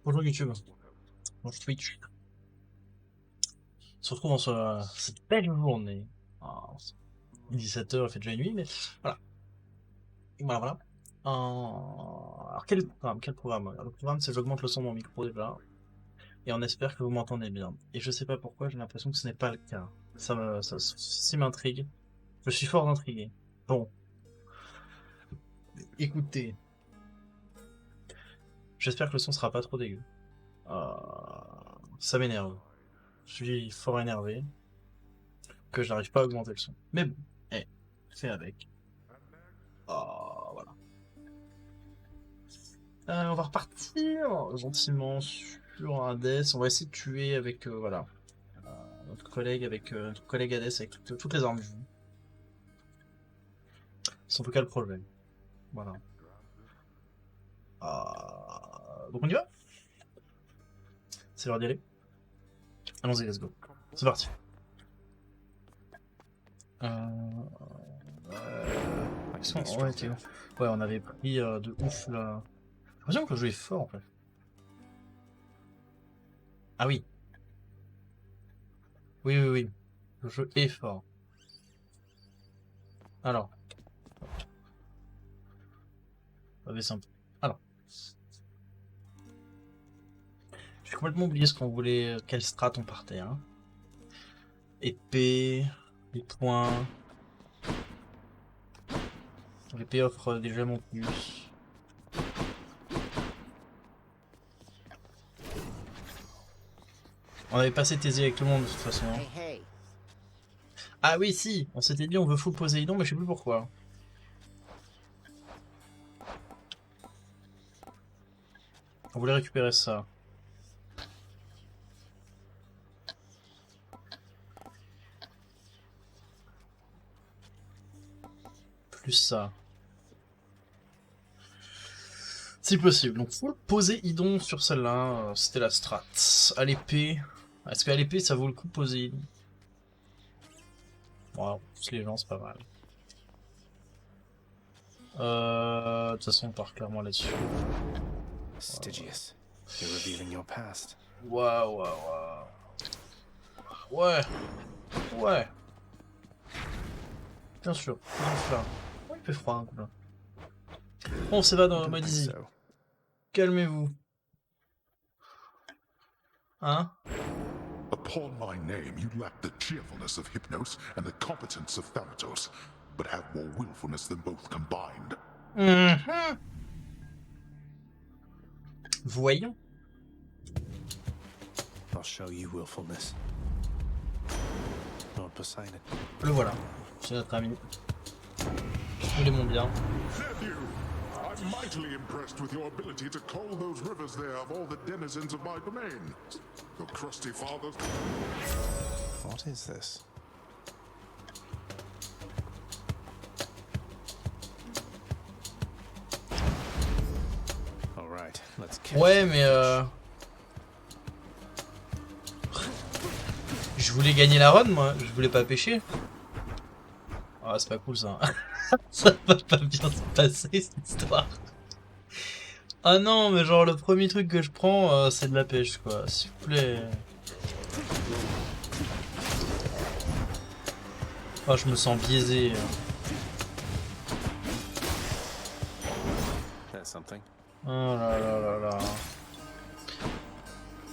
Bonjour YouTube, bonjour Twitch. On se retrouve dans cette belle journée. 17 h, il fait déjà nuit, mais voilà. Voilà, voilà. Alors quel programme? Quel programme? Alors, le programme, c'est j'augmente le son de mon micro déjà. Et on espère que vous m'entendez bien. Et je sais pas pourquoi, j'ai l'impression que ce n'est pas le cas. Ceci m'intrigue. Je suis fort intrigué. Bon, écoutez. J'espère que le son sera pas trop dégueu. Euh, Ça m'énerve. Je suis fort énervé que je n'arrive pas à augmenter le son. Mais bon, c'est avec. Voilà. On va repartir gentiment sur un death. On va essayer de tuer avec voilà notre collègue notre collègue Hades avec toutes les armes du jeu. C'est en tout cas le problème. Voilà. Donc on y va. C'est l'heure d'y aller. Allons-y, let's go. C'est parti. Ouais, t'es où? Ouais, on avait pris de ouf là. J'ai l'impression que le jeu est fort en fait. Ah oui. Oui, oui, oui. Le jeu est fort. Alors, on va baisser un peu. Alors, j'ai complètement oublié ce qu'on voulait, quelle strat on partait. Hein. Épée, les points. L'épée offre déjà mon plus. On avait passé taisé avec tout le monde de toute façon. Hein. Ah oui, si, on s'était dit on veut full Poséidon, mais je sais plus pourquoi. On voulait récupérer ça. Plus ça. Si possible. Donc full Poséidon sur celle-là, c'était la strat. À l'épée. Est-ce qu'à l'épée ça vaut le coup Poséidon? Bon, plus les gens, c'est pas mal. De toute façon, on part clairement là-dessus. Stygius, you're revealing your past. Waouh, waouh, waouh. Ouais. Ouais. Bien sûr. Là. Oh, il fait froid un coup là. On s'évade dans mode easy. Calmez-vous. Hein? Upon my name, you lack the cheerfulness of Hypnos and the competence of Thanatos, but have more willfulness than both combined. Voyons. I'll show you willfulness. Lord Poseidon. Le voilà. C'est notre ami. Il est mon bien. I'm mightily impressed with your ability to call those rivers there of all the denizens of my domain. Your crusty fathers. What is this? All right, let's catch Ouais, mais je voulais gagner la run, moi. Je voulais pas pêcher. Ah, c'est pas cool ça. Ça va pas bien se passer cette histoire. Ah non, mais genre le premier truc que je prends, c'est de la pêche, quoi. S'il vous plaît. Oh, je me sens biaisé. That's something. Oh là là là là.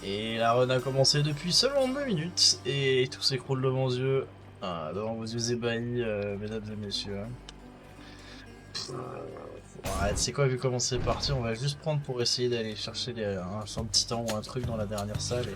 Et la run a commencé depuis seulement 2 minutes. Et tout s'écroule devant vos yeux. Devant vos yeux ébahis, mesdames et messieurs. Ouais, tu sais quoi, vu comment c'est parti, on va juste prendre pour essayer d'aller chercher un titan ou un truc dans la dernière salle. Et...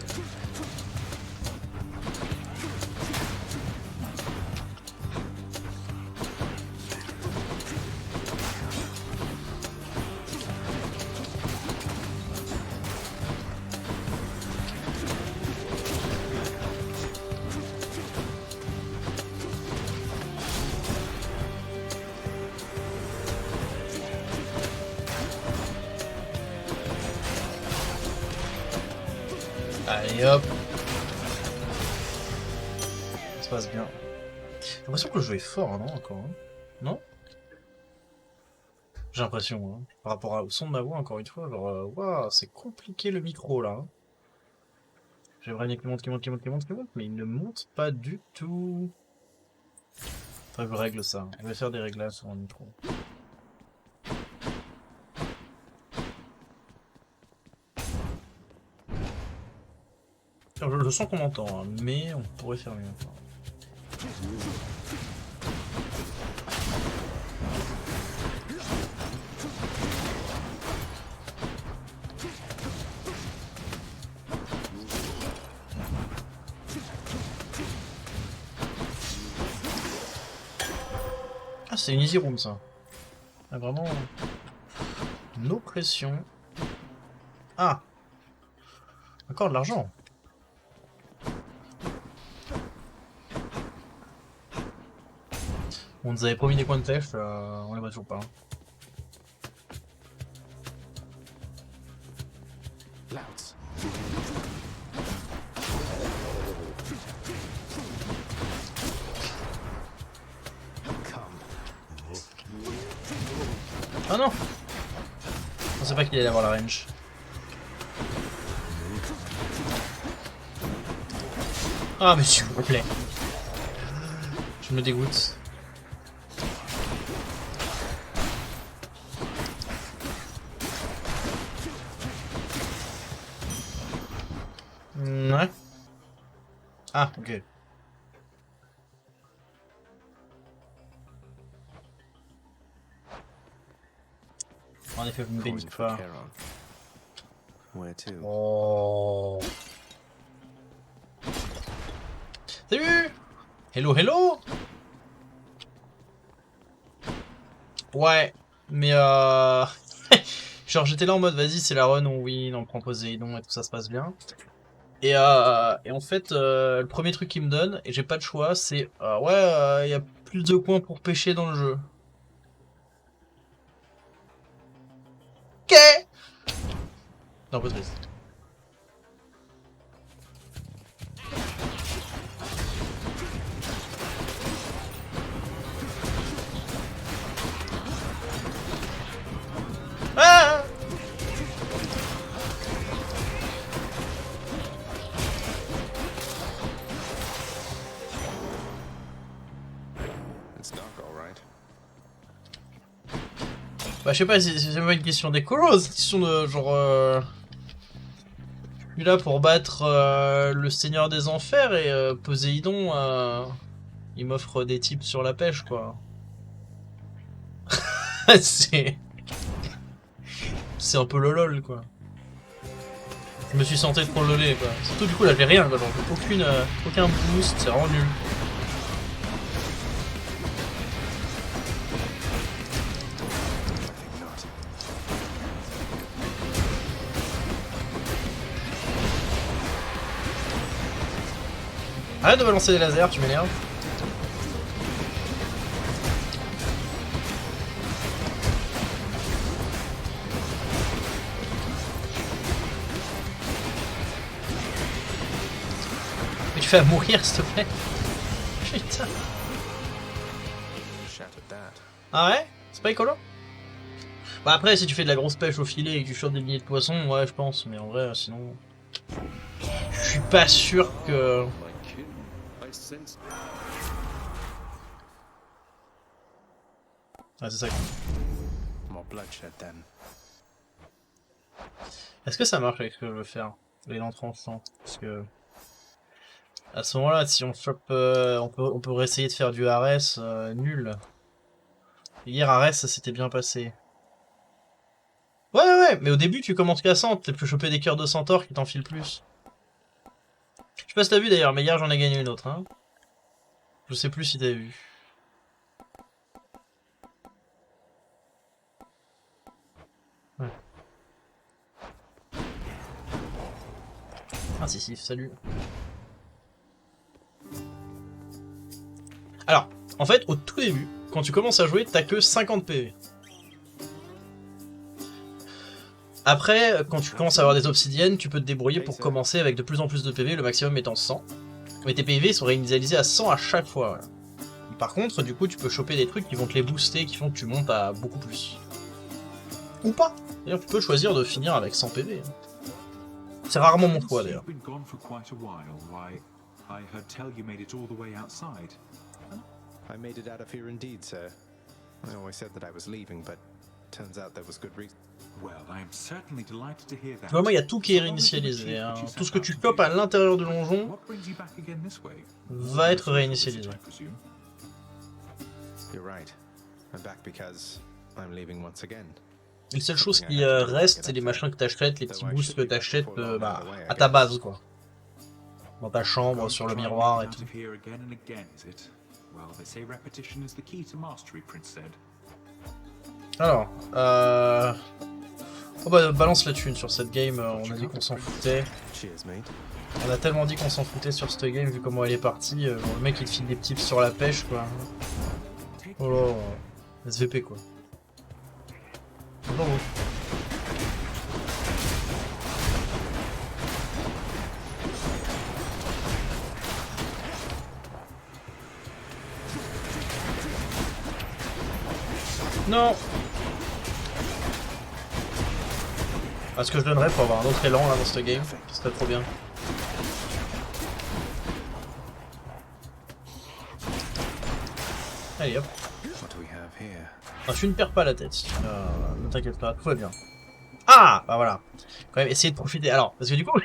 Allez hop. Ça se passe bien. J'ai l'impression que le jeu est fort, non, encore hein. Non? J'ai l'impression, hein. Par rapport au son de ma voix, encore une fois, genre, waouh, c'est compliqué le micro là. Hein. J'aimerais bien qu'il monte, qu'il monte, qu'il monte, qu'il monte, qu'il monte, mais il ne monte pas du tout. Faudrait que je règle ça. Je vais faire des réglages sur mon micro. Je sens qu'on m'entend, hein, mais on pourrait faire mieux. Ah, c'est une easy room ça. Ah, vraiment. No pression. Ah! Encore de l'argent. On nous avait promis des coins de pêche, on les voit toujours pas. Hein. Louts. Come. Ah non! Je pensais pas qu'il allait avoir la range. Ah mais s'il vous plaît. Je me dégoûte. Ouais. Ah, ok. En effet, vous me Coin bénissez for pas. Charon. Where to? Oh. Salut! Hello, hello! Ouais, mais genre j'étais là en mode vas-y c'est la run, on win, on prend Poséidon et tout ça se passe bien. Et en fait, le premier truc qu'il me donne, et j'ai pas de choix, c'est ouais, il y a plus de coins pour pêcher dans le jeu. Ok. Non, pas triste. Ah! It's dark, all right. Bah je sais pas, c'est pas une question d'écolo, c'est une question de genre... Je suis là pour battre le Seigneur des Enfers et Poséidon, il m'offre des tips sur la pêche quoi. c'est... C'est un peu le lol quoi. Je me suis senti trop lolé quoi. Surtout du coup là j'ai rien quoi, genre aucun boost, c'est vraiment nul. I think not. Arrête de balancer des lasers, tu m'énerves. Mais tu fais à mourir s'il te plaît. Putain. Shattered that. Ah ouais? C'est pas écolo? Bah après si tu fais de la grosse pêche au filet et que tu chopes des milliers de poissons, ouais je pense, mais en vrai sinon... Je suis pas sûr que... Ah c'est ça. More bloodshed then. Est-ce que ça marche avec ce que je veux faire? Les dents tranchantes? Parce que... À ce moment-là, si on chope... on peut réessayer de faire du Ares nul. Hier Ares ça s'était bien passé. Ouais, mais au début tu commences qu'à 100, tu peux choper des cœurs de centaure qui t'enfilent plus. Je sais pas si t'as vu d'ailleurs, mais hier j'en ai gagné une autre. Hein. Je sais plus si t'as vu. Ouais. Ah si, salut. Alors, en fait, au tout début, quand tu commences à jouer, t'as que 50 PV. Après, quand tu commences à avoir des obsidiennes, tu peux te débrouiller pour commencer avec de plus en plus de PV, le maximum étant 100. Mais tes PV sont réinitialisés à 100 à chaque fois. Voilà. Par contre, du coup, tu peux choper des trucs qui vont te les booster, qui font que tu montes à beaucoup plus. Ou pas. D'ailleurs, tu peux choisir de finir avec 100 PV. C'est rarement mon choix d'ailleurs. You've been gone for quite a while. Why, I heard tell you made it all the way outside. I made it out of here indeed, sir. I always said that I was leaving, but turns out there was good reason. Well, I am certainly delighted to hear that. Vraiment, il y a tout qui est So long as you réinitialisé. achieve Hein. what you set Tout ce que out tu to copes do. à l'intérieur du donjon What brings you back again this way? va être Social réinitialisé. visit, I presume. You're right. I'm back because I'm leaving once again. Les seules choses qui restent, c'est les machins que t'achètes, les petits boosts que t'achètes à ta base, quoi. Dans ta chambre, Going sur to le try miroir et getting tout. out of here again and again, is it? Well, they say repetition is the key to mastery, Prince said. Alors, oh bah balance la thune sur cette game, on a dit qu'on s'en foutait. Cheers, mate. On a tellement dit qu'on s'en foutait sur cette game vu comment elle est partie. Le mec il te file des tips sur la pêche quoi. Take Oh là, SVP quoi. Bonjour vous. Non. Ah, ce que je donnerais pour avoir un autre élan là dans cette game, ce serait trop bien. Allez hop. What do we have here? Ah, tu ne perds pas la tête. Ne t'inquiète pas, tout va bien. Ah bah voilà. Quand même essayer de profiter. Alors, parce que du coup, le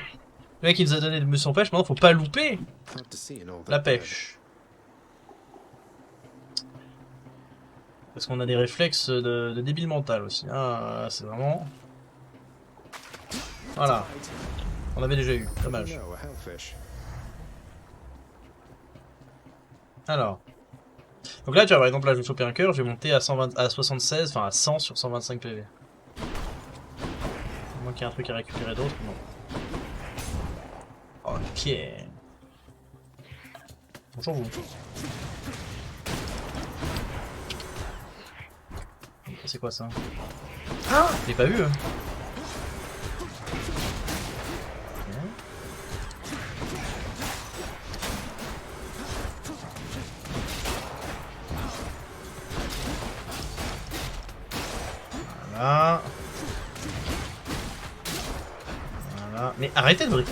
mec il nous a donné de mission pêche, maintenant faut pas louper Hard to see in all la that pêche. Parce qu'on a des réflexes de débile mental aussi. Ah, c'est vraiment... Voilà. On avait déjà eu, blood. dommage. No, a hellfish. Alors. Donc là, tu vois, par exemple, là, je me suis chopé un cœur, je vais monter à 120, à 76, enfin à 100 sur 125 PV. À moins qu'il y ait un truc à récupérer d'autre, non. Ok. Bonjour vous. C'est quoi ça? Ah, je l'ai pas vu. Hein. Voilà. Voilà. Mais arrêtez de briser.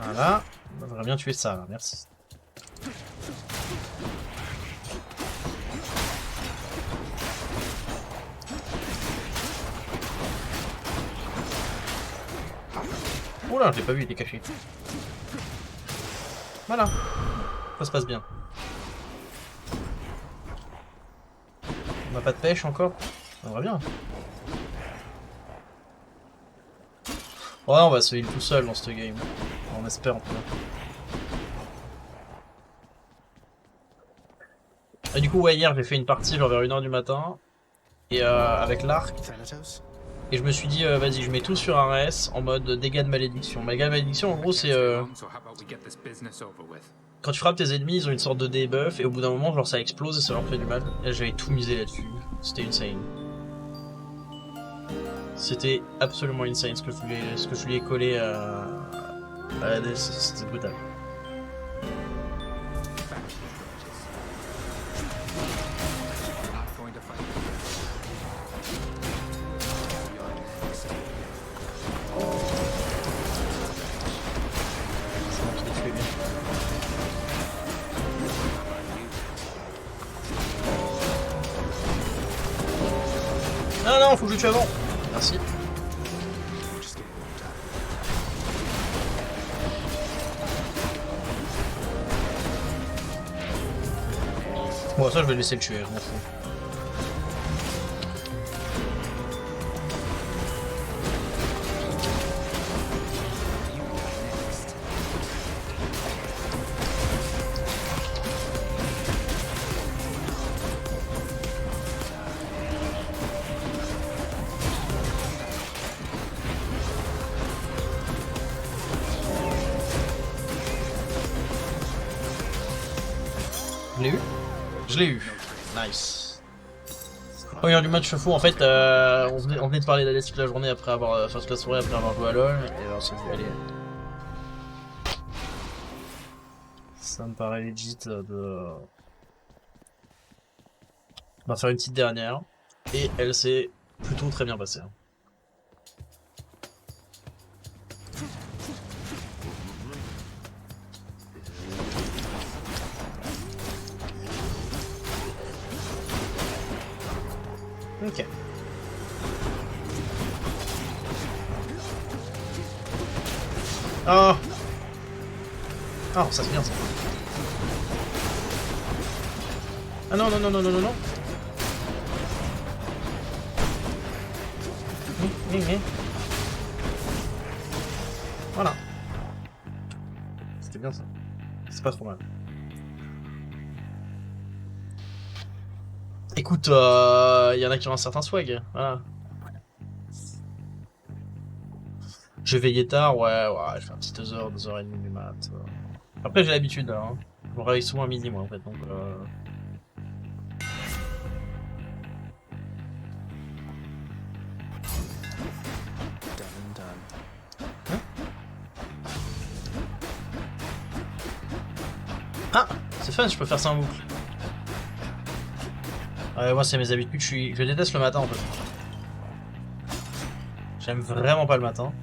Voilà. J'aurais bien tué ça, là. Merci. Oula, je l'ai pas vu, il était caché. Voilà. Ça se passe bien. On n'a pas de pêche encore? Ça va bien. Ouais, on va se heal tout seul dans cette game. On espère en tout cas. Et du coup, ouais, hier j'ai fait une partie genre vers 1h du matin. Et avec l'arc. Thanatos? Et je me suis dit, vas-y, je mets tout sur RS en mode dégâts de malédiction. Dégâts de malédiction, en gros, c'est quand tu frappes tes ennemis, ils ont une sorte de debuff. Et au bout d'un moment, genre ça explose et ça leur fait du mal. Et j'avais tout misé là-dessus. C'était insane. C'était absolument insane ce que je lui ai collé à la DS. C'était brutal. C'est moi qui l'ai tué, bien. Non, non, faut que je le tue avant. Merci. Bon, ça je vais laisser le tuer, je m'en fous. Je l'ai eu? Je l'ai eu. Nice. Regarde du match fou, en fait, on venait de parler d'Alice toute la journée après avoir, enfin toute la soirée après avoir joué à LoL, et on s'est dit, allez. Ça me paraît legit de... On va faire une petite dernière. Et elle s'est plutôt très bien passée. Hein. Ok. Oh. Ah, ça c'est bien ça. Ah non, non, non, non, non, non, non. Voilà. C'était bien ça. C'est pas trop mal. Écoute, y en a qui ont un certain swag. Voilà. Je veillais tard, ouais, je fais un petit 2 heures, 2h30 du mat. Après, j'ai l'habitude, là. Hein. Je me réveille souvent à midi, moi, en fait, donc... Done and done. Ah, c'est fun, je peux faire ça en boucle. Ouais, moi, c'est mes habitudes, je déteste le matin, en fait. J'aime vraiment pas le matin.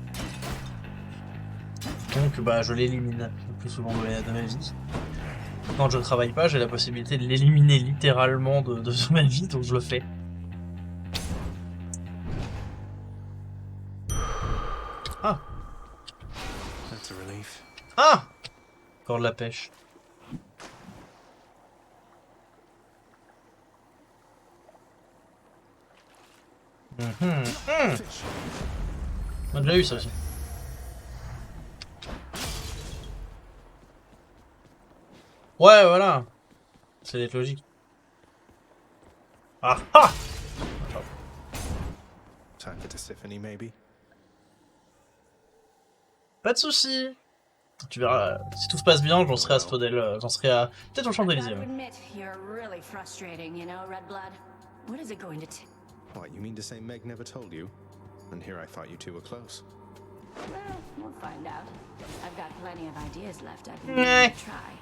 Donc, bah, je l'élimine le plus souvent de ma vie. Quand je ne travaille pas, j'ai la possibilité de l'éliminer littéralement de ma vie, donc je le fais. Ah! That's a relief. Ah! Encore de la pêche. On a déjà eu ça aussi. Ouais, voilà. C'est d'être logique. Ah ah! Time for Tisiphone, maybe? Pas de soucis. Tu verras, si tout se passe bien, j'en serai à Spodel, j'en serai à... peut-être au Champs-Élysées. I Ouais. admit, you're really frustrating, you know, Redblood. What is it going to take? What, you mean to say Meg never told you? And here I thought you two were close. Well, we'll find out. I've got plenty of ideas left I've been Meh. meaning to try.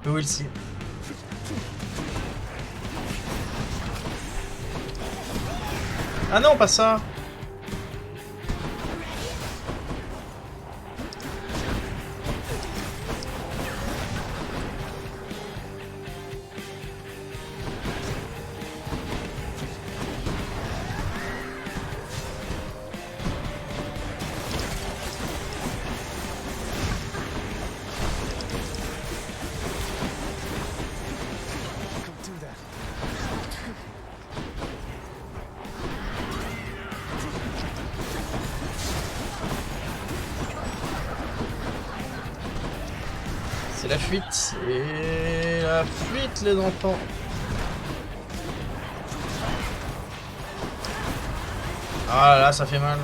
We will see. Ah non, pas ça. Don't do that. C'est la fuite. Et la fuite, les enfants. Ah là, ça fait mal.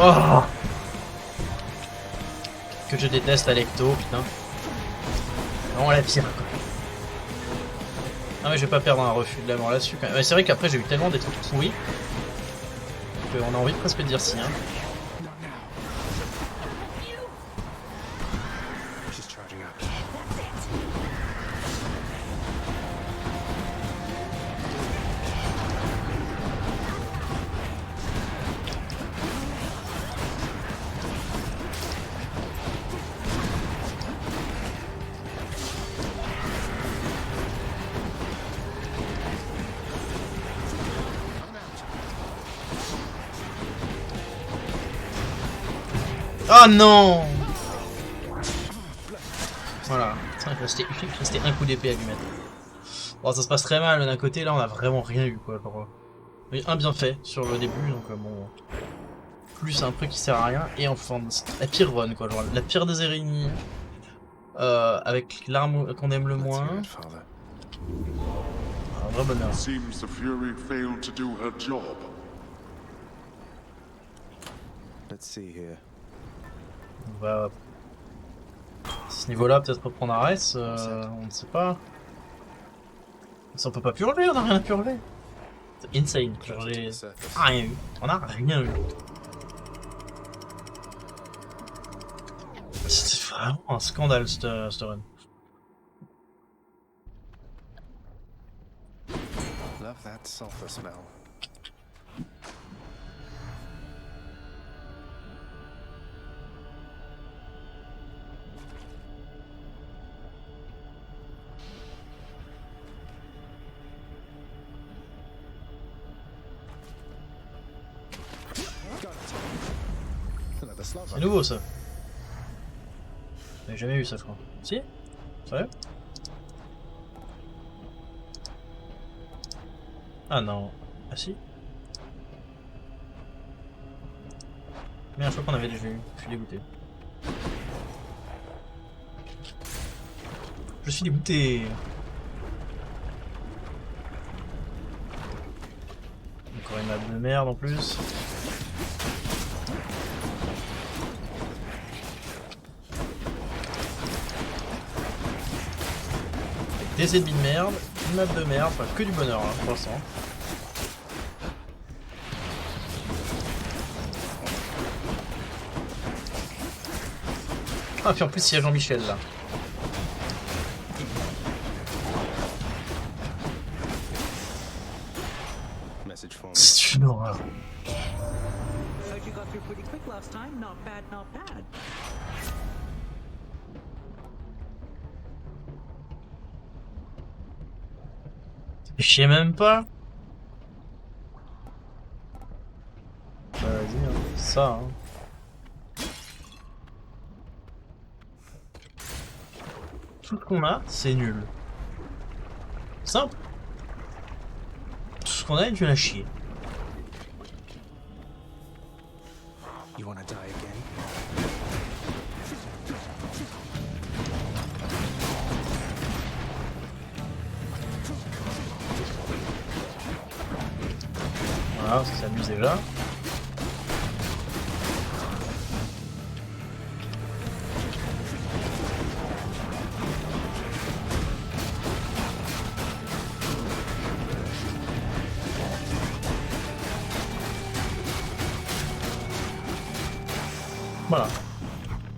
Oh! Que je déteste Alecto, putain. Vraiment la pire, quoi. Ah mais je vais pas perdre un refus de la mort là-dessus quand même. Mais c'est vrai qu'après j'ai eu tellement des trucs pourris qu'on a envie de presque de dire si, hein. She's charging up. Oh non! Voilà, il restait un coup d'épée à lui mettre. Bon, ça se passe très mal, mais d'un côté, là, on a vraiment rien eu, quoi. Genre, il y a eu un bienfait sur le début, donc bon... Plus un truc qui sert à rien, et enfin, la pire run, quoi. Genre, la pire des Erini, avec l'arme qu'on aime le Let's moins. hear it, Father. Un vrai bonheur. Seems the Fury failed to do her job. Let's see here. On va... À ce niveau-là, peut-être reprendre Ares, on ne sait pas. Ça, on peut pas purger, on a rien à purger. C'est insane, purger... Surface. Ah, rien eu. On a rien eu. vraiment un scandale, cette run. Love that sulfur smell. Got it. Another C'est slover. nouveau ça. J'avais jamais vu ça, je crois. Si? Sérieux? Ah non. Ah si? Merde, je crois qu'on avait déjà eu. Je suis dégoûté. Je suis dégoûté. Encore une map de merde en plus. Des ennemis de merde, une map de merde, enfin que du bonheur hein, pour l'instant. Ah puis en plus il y a Jean-Michel là. Message for me. C'est une horreur. Heard you got through pretty quick last time. Not bad, not bad. Je sais même pas. Bah, vas-y, hein. Ça. Hein. Tout ce qu'on a, c'est nul. Simple. Tout ce qu'on a est nul à chier. You wanna die again? Voilà, ça s'amuse déjà. Voilà.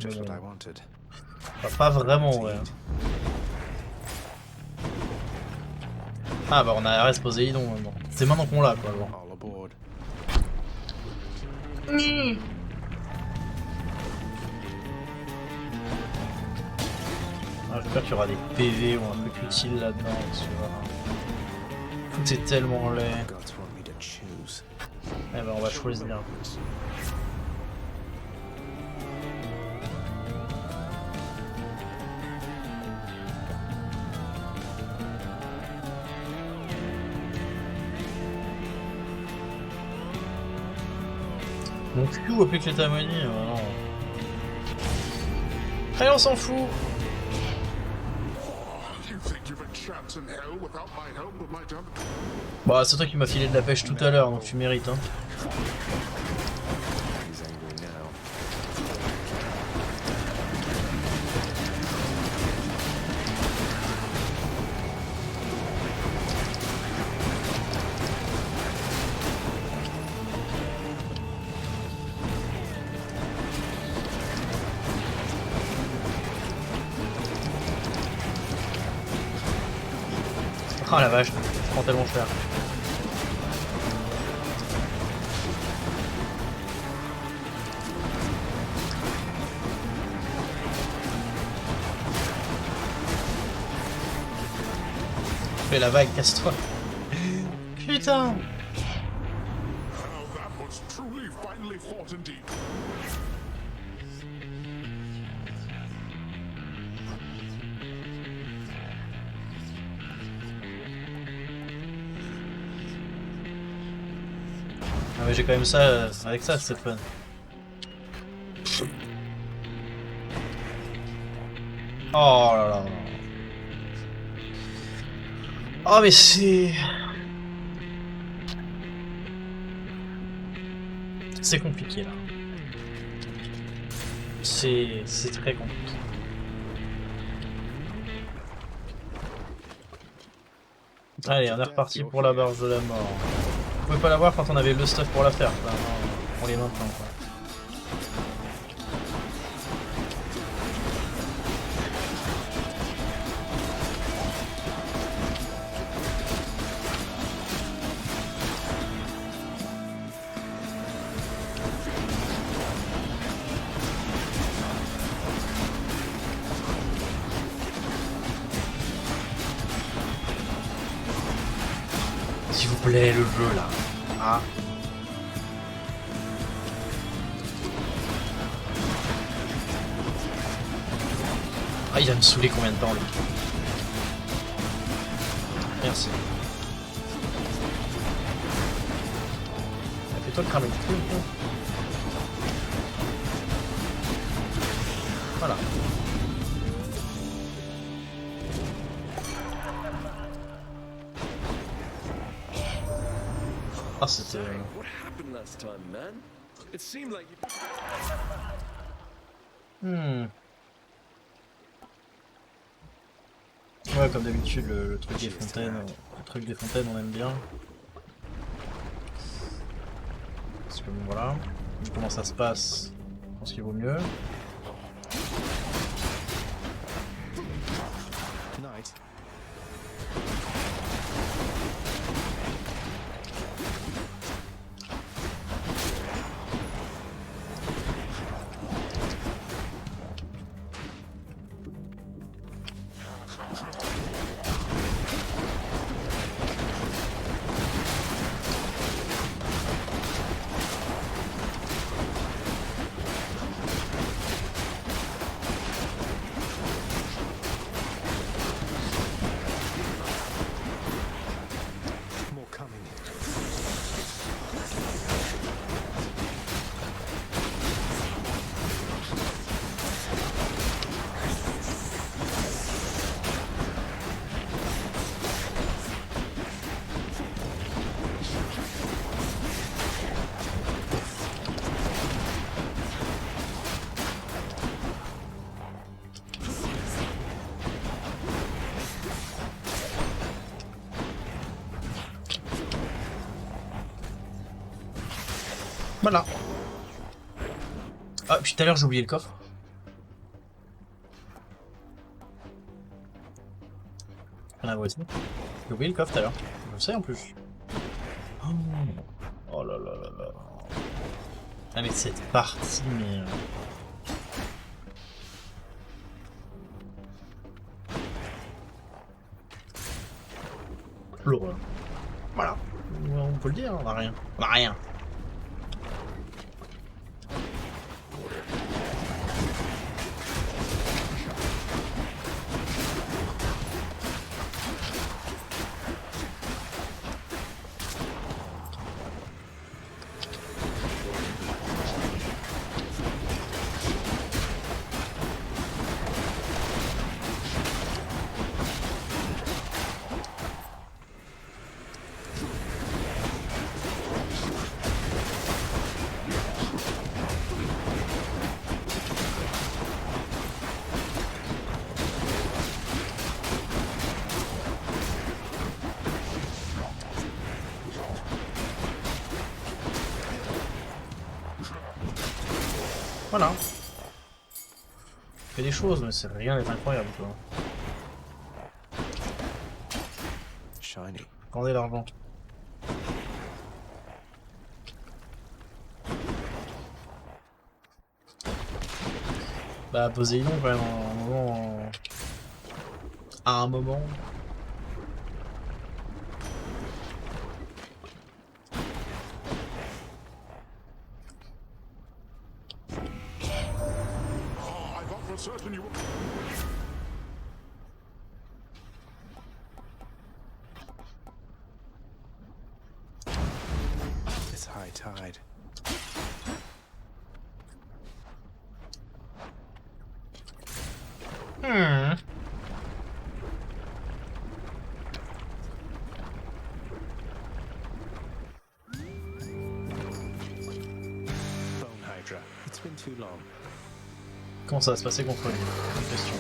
Just what I wanted. Pas vraiment, ouais. Ah bah on a Ares Poséidon maintenant. C'est maintenant qu'on l'a quoi. Bon. All aboard. Ah, j'espère qu'il y aura des PV ou un truc utile là-dedans. Parce que, voilà. Tout est tellement laid. Gods want me to choose. Eh ben on va choisir. Mon cul applique les tamonies, non. Allez, on s'en fout. You think you've a chance in hell without my help with my damn... Bah, c'est toi qui m'as filé de la pêche tout à l'heure, donc tu mérites, hein. He's angry now. Oh la vache, je prends tellement cher. Fais la vague, casse-toi. Putain. Now that was truly finely fought indeed. Ah mais j'ai quand même ça, avec ça c'est fun. Oh là là. Oh mais c'est... C'est compliqué là. C'est très compliqué. Allez, on est reparti pour la barge de la mort. On pouvait pas l'avoir quand on avait le stuff pour la faire. Quoi. On les maintenant quoi. plaît le jeu là. Ah. Ah, il va me saouler combien de temps lui. Merci. Fais-toi cramer le truc. Voilà. Ah, c'était... What happened last time, man? It seemed like you... Ouais, comme d'habitude, le truc des fontaines, on aime bien. Parce que bon, voilà. Vu comment ça se passe, je pense qu'il vaut mieux. Night. More coming. Voilà. Ah, puis tout à l'heure j'ai oublié le coffre. On a voici. J'ai oublié le coffre tout à l'heure. Je le sais en plus. Oh, oh là là là là. Avec cette partie, mais... L'horreur. Voilà. On peut le dire, on a rien. On a rien. Voilà. Fait des choses, mais c'est rien d'être incroyable, quoi. Shiny. Rendez l'argent. Bah, Poséidon, quand même, à un moment... À un moment... I thought for certain you were... It's high tide. Bone Hydra. It's been too long. Comment ça va se passer contre lui? Bonne question.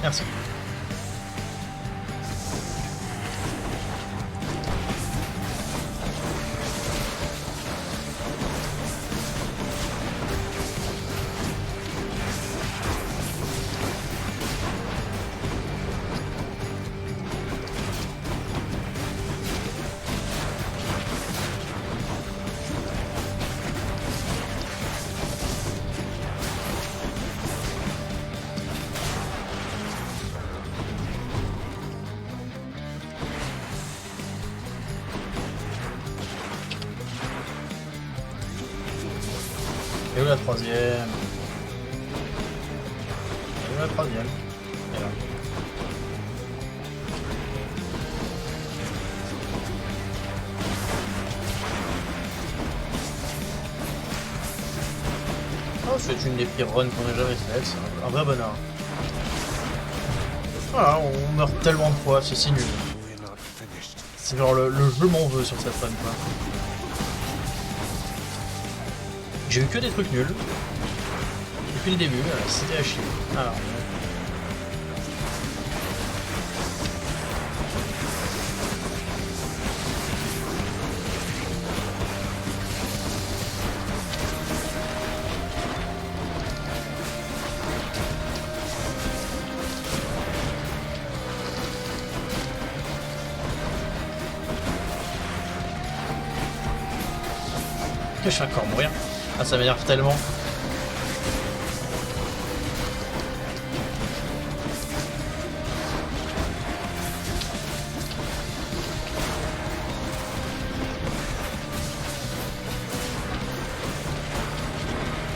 Merci. Et où la troisième? Et où la troisième? Et là. Oh, c'est une des pires runs qu'on ait jamais faites, c'est un vrai bonheur. Voilà, on meurt tellement de fois, c'est si nul. C'est genre le jeu m'en veut sur cette run quoi. J'ai eu que des trucs nuls. Depuis le début, c'était à chier. Alors. Je vais encore mourir. Ah, ça m'énerve tellement.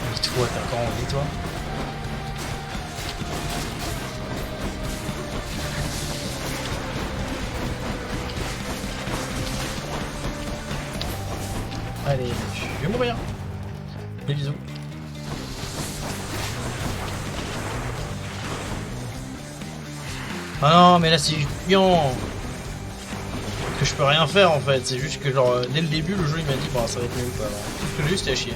Mais toi, t'as encore envie, toi? Allez, je vais mourir. Des bisous. Ah non, mais là c'est chiant. Que je peux rien faire en fait. C'est juste que genre dès le début le jeu il m'a dit bon ça va être nul quoi. Tout ce que j'ai eu c'était à chier.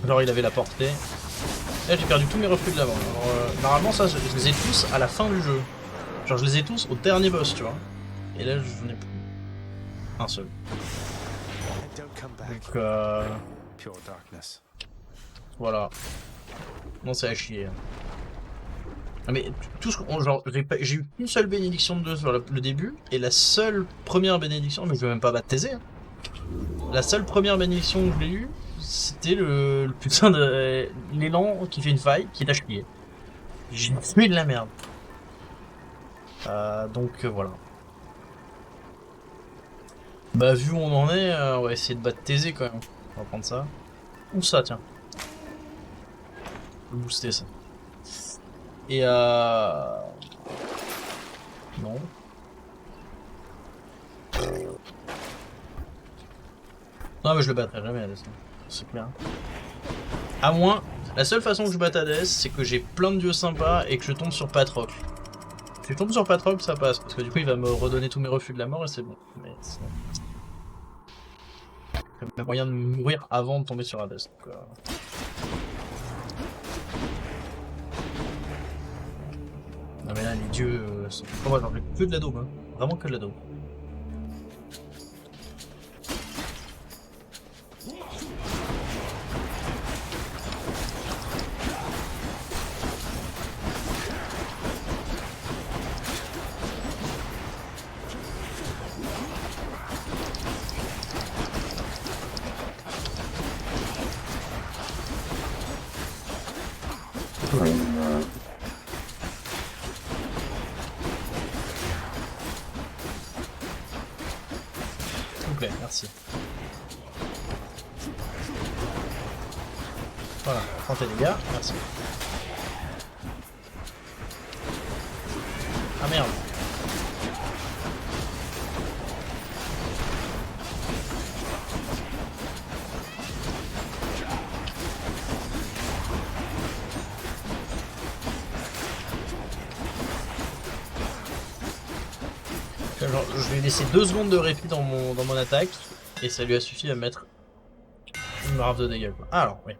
Genre il avait la portée. Là j'ai perdu tous mes reflux de l'avant. Normalement ça je les ai tous à la fin du jeu. Genre je les ai tous au dernier boss tu vois. Et là je n'ai plus un seul. Donc voilà. Non c'est à chier. Ah, mais tout ce qu'on genre j'ai eu une seule bénédiction de 2 sur le début et la seule première bénédiction, mais je vais même pas battre Thésée. Hein. La seule première bénédiction que j'ai eue, c'était le putain de l'élan qui fait une faille, qui est à chier. J'ai fait de la merde. Donc voilà. Bah vu où on en est, on va essayer de battre Thésée quand même. On va prendre ça. Ou ça tiens. Je vais booster ça. Et non. Non mais je le battrai jamais Hades, c'est clair. À moins, la seule façon que je batte Hades, c'est que j'ai plein de dieux sympas et que je tombe sur Patrocle. Si je tombe sur Patrocle, ça passe, parce que du coup il va me redonner tous mes refus de la mort et c'est bon. Mais sinon... il y a moyen de mourir avant de tomber sur Hades. Donc, non mais là les dieux sont... Oh, moi j'en ai que de la daube, hein. Vraiment que de la daube. S'il vous plaît, merci. Voilà, prends tes dégâts, merci. Ah merde. Genre, je lui ai laissé 2 secondes de répit dans mon attaque, et ça lui a suffi à mettre une rafle de dégâts, quoi. Ah, alors, oui.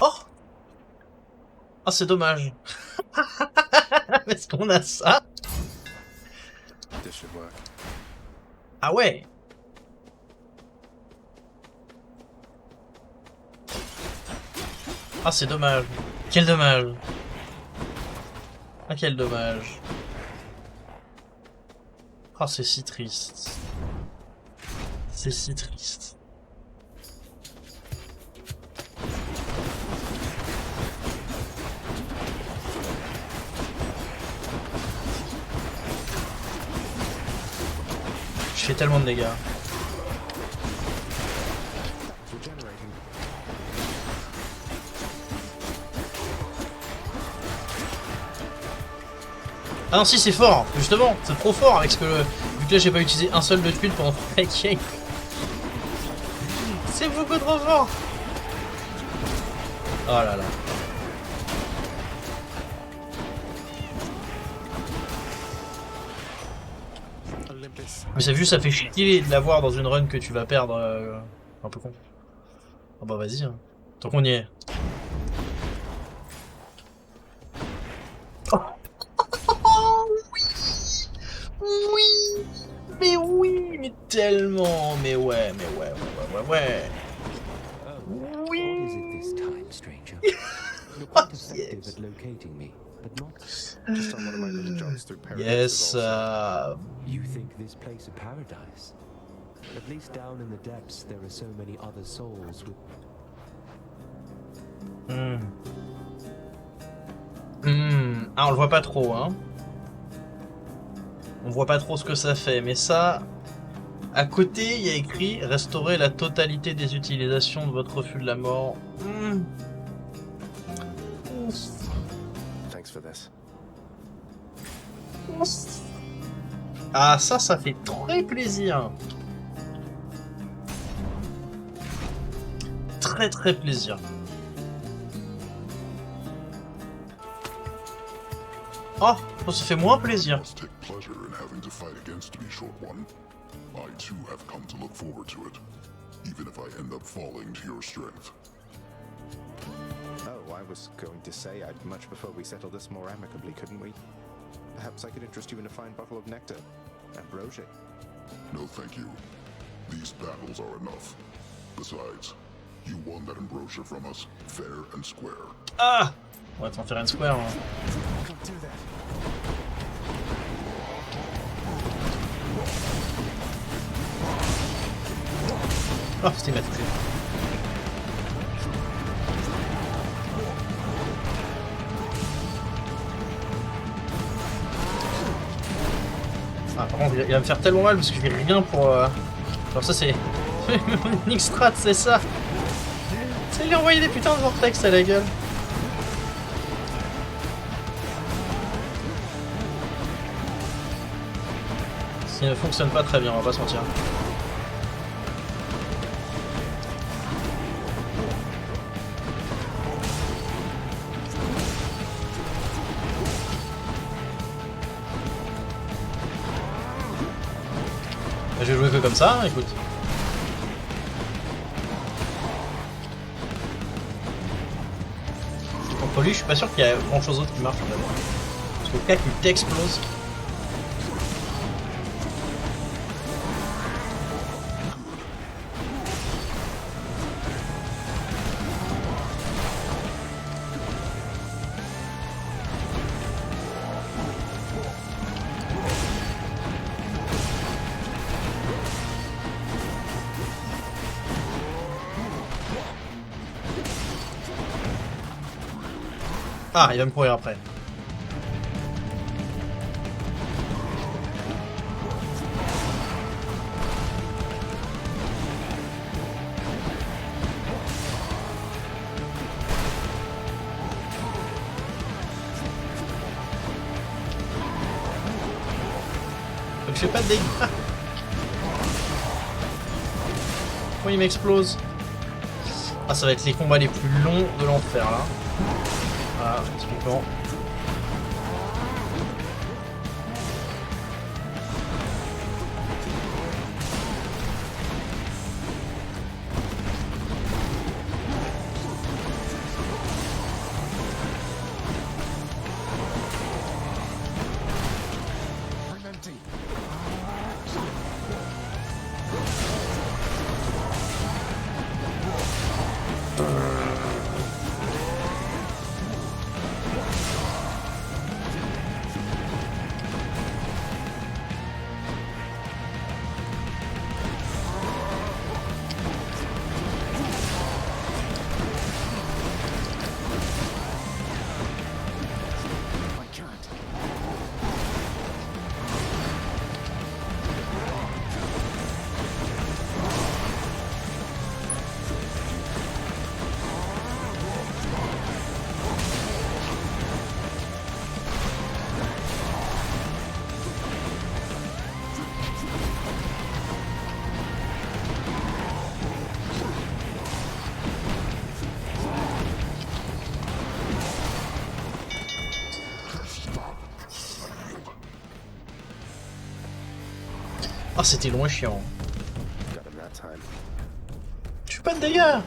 Oh! Ah, c'est dommage. Est-ce qu'on a ça? This should work. Ah ouais! Ah, c'est dommage. Quel dommage. Ah, quel dommage. Ah, c'est si triste. C'est si triste. Je fais tellement de dégâts. Regenerating. Ah non, si, c'est fort, justement, c'est trop fort avec ce que. Vu que là j'ai pas utilisé un seul de tuile pendant tout le game. C'est beaucoup trop fort! Oh là là. Olympus. Mais ça juste, ça fait chier de l'avoir dans une run que tu vas perdre. Un peu con. Ah bah vas-y, hein. Tant qu'on y est. Oui, mais tellement, mais ouais, ouais. What Oui. is it this time, stranger? You're quite effective yes. at locating me, but not. Just on one of my little jogs through paradise. Yes, You think this place a paradise? At least down in the depths, there are so many other souls with. Ah, on le voit pas trop, hein. On voit pas trop ce que ça fait, mais ça... À côté, il y a écrit « Restaurer la totalité des utilisations de votre refus de la mort ». Thanks for this. Ah, ça fait très plaisir. Très très plaisir. Oh, ça fait moins plaisir. Must take pleasure in having to fight against me, short one. I too have come to look forward to it, even if I end up falling to your strength. Oh, I was going to say I'd much prefer we settle this more amicably, couldn't we? Perhaps I could interest you in a fine bottle of nectar. Ambrosia. No, thank you. These battles are enough. Besides, you won that ambrosia from us, fair and square. Ah, on va t'en faire une square. Hein. Can't do that. Oh, c'était ma touché. Ah, par contre, il va me faire tellement mal parce que je fais rien pour. Genre, ça, c'est. Mon unique strat, c'est ça! C'est lui envoyer des putains de vortex à la gueule! Ce qui ne fonctionne pas très bien, on va pas se mentir. Je vais jouer que comme ça, écoute. Contre lui, je suis pas sûr qu'il y a grand chose d'autre qui marche d'abord. Parce qu'au cas qu'il t'explose. Ah, il va me courir après. Donc je fais pas de dégâts. Pourquoi il m'explose? Ah, ça va être les combats les plus longs de l'enfer là. Voilà, typiquement. Ah, c'était long et chiant. Got him that time. Je suis pas de dégâts.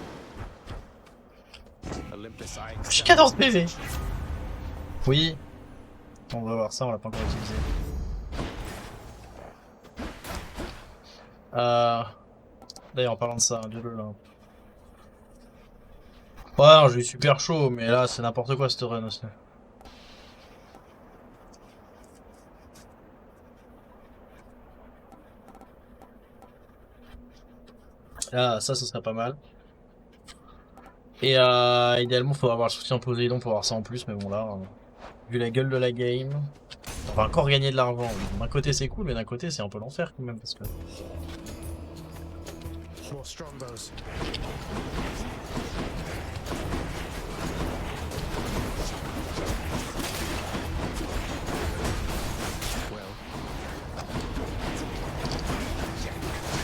Olympus, J'ai 14 PV. Oui. On va voir ça, on l'a pas encore utilisé. D'ailleurs, en parlant de ça, Dieu le là. Ouais, non, j'ai eu super chaud, mais là, c'est n'importe quoi cette run aussi. Là, ça, ce serait pas mal. Et idéalement, faut avoir le soutien Poséidon pour avoir ça en plus, mais bon, là, vu la gueule de la game, on va encore gagner de l'argent. D'un côté, c'est cool, mais d'un côté, c'est un peu l'enfer quand même, parce que. More strongbows.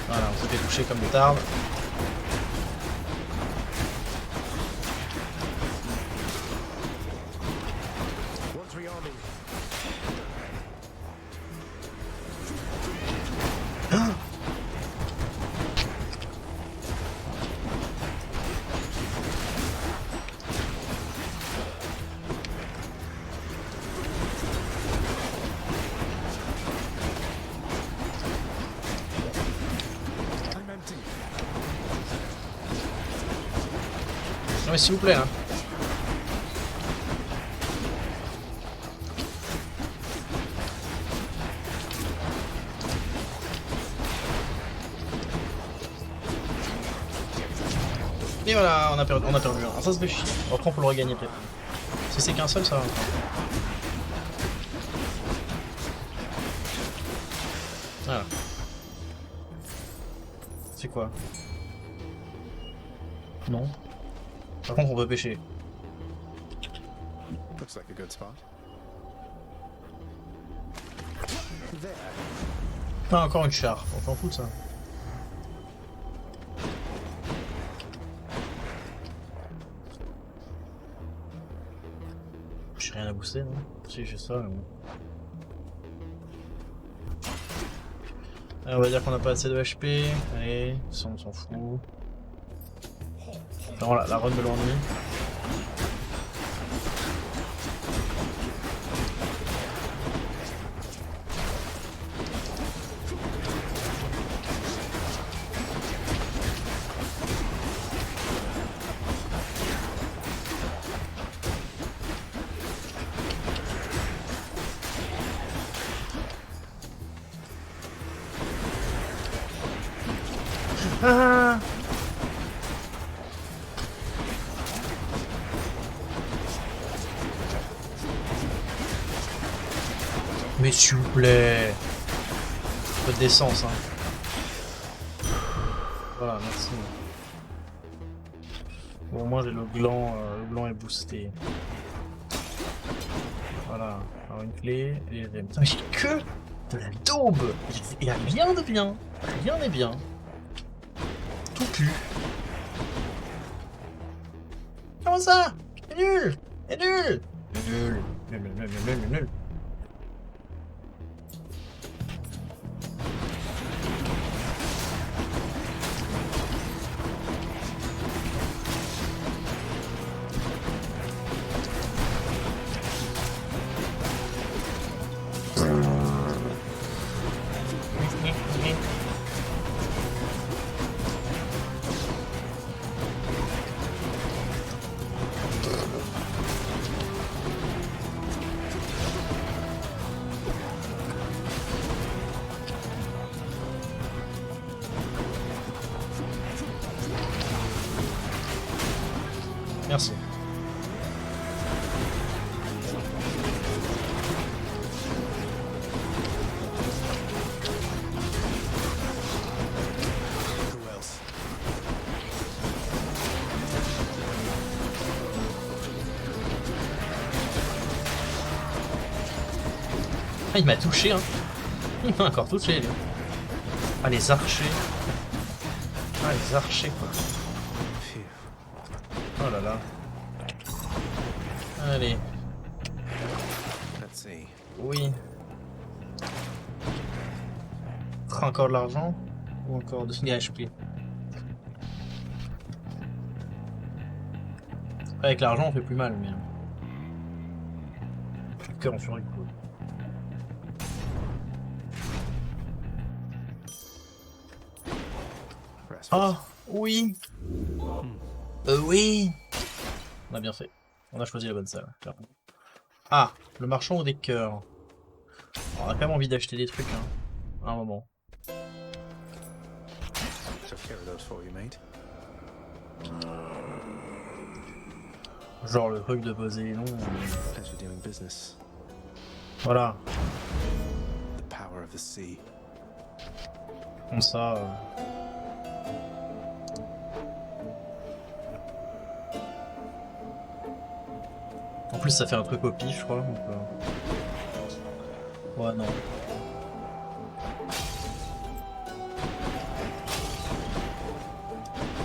Voilà, on s'est fait toucher comme des tarbes. One's rearming. I'm empty. Non mais s'il vous plaît, hein. Et voilà, on a perdu un. Ah, ça se fait chier. Après on peut le regagner peut-être. Si c'est qu'un seul, ça va encore. Voilà. C'est quoi? Non. Par contre on peut pêcher. Looks like a good spot. There. Ah, encore une char, on s'en fout de ça. J'ai rien à booster, non? Si, j'ai ça, mais bon. Allez, on va dire qu'on n'a pas assez de HP. Allez, ça on s'en fout. Non, la run de l'ennui. Ah! Mais s'il vous plaît, un peu de décence, hein. Voilà, merci. Bon, moi j'ai le gland est boosté. Voilà, alors une clé et les putain, j'ai que de la daube. Il y a rien de bien, rien n'est bien. Tout pue. Comment ça? C'est nul! C'est nul! Nul! Nul, nul, nul, nul, nul, nul. Merci. Who else? Ah, il m'a touché, hein. Il m'a encore touché, lui. Ah, les archers. Ah, les archers, quoi. Phew. Oh là là. Allez, Let's see. oui. Encore de l'argent ou encore de HP? Avec l'argent, on fait plus mal, mais. Le cœur en furie, quoi. Rest. Ah, oui. Oui. On a bien fait. On a choisi la bonne salle, clairement. Ah, le marchand ou des cœurs. On a quand même envie d'acheter des trucs, hein. À un moment. Took care of those for you, mate. Genre le truc de poser les noms. Pleasure doing business. Voilà. The power of the sea. Comme ça. En plus, ça fait un truc au pif, je crois. Donc, ouais, non.